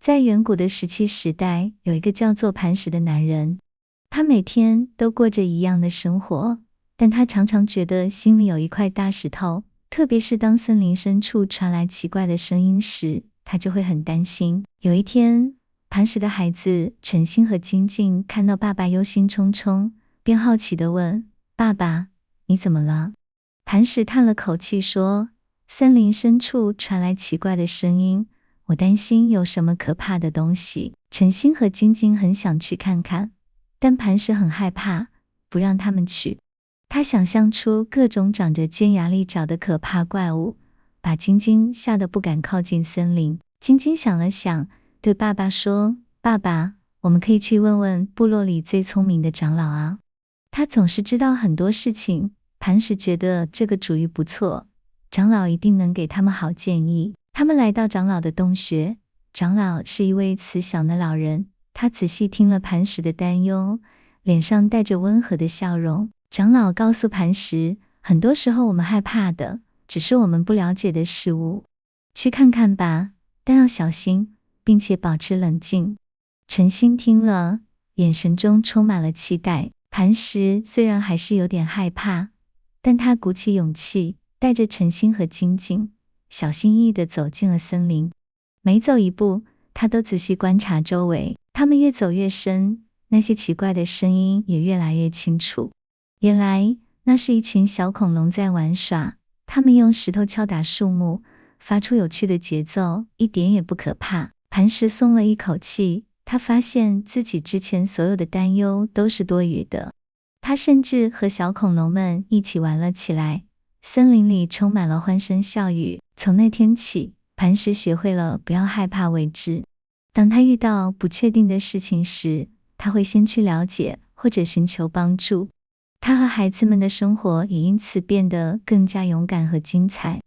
在远古的石器时代，有一个叫做磐石的男人，他每天都过着一样的生活，但他常常觉得心里有一块大石头，特别是当森林深处传来奇怪的声音时，他就会很担心。有一天，磐石的孩子晨星和精进看到爸爸忧心忡忡，便好奇地问：爸爸，你怎么了？磐石叹了口气说：森林深处传来奇怪的声音，我担心有什么可怕的东西。晨星和精进很想去看看，但磐石很害怕，不让他们去。他想象出各种长着尖牙利爪的可怕怪物，把晶晶吓得不敢靠近森林。晶晶想了想，对爸爸说：爸爸，我们可以去问问部落里最聪明的长老啊，他总是知道很多事情。磐石觉得这个主意不错，长老一定能给他们好建议。他们来到长老的洞穴，长老是一位慈祥的老人，他仔细听了磐石的担忧，脸上带着温和的笑容。长老告诉磐石，很多时候我们害怕的只是我们不了解的事物，去看看吧，但要小心，并且保持冷静。晨星听了，眼神中充满了期待。磐石虽然还是有点害怕，但他鼓起勇气，带着晨星和精进，小心翼翼地走进了森林。每走一步，他都仔细观察周围。他们越走越深，那些奇怪的声音也越来越清楚。原来，那是一群小恐龙在玩耍，他们用石头敲打树木，发出有趣的节奏，一点也不可怕。磐石松了一口气，他发现自己之前所有的担忧都是多余的。他甚至和小恐龙们一起玩了起来，森林里充满了欢声笑语。从那天起，磐石学会了不要害怕未知。当他遇到不确定的事情时，他会先去了解或者寻求帮助。他和孩子们的生活也因此变得更加勇敢和精彩。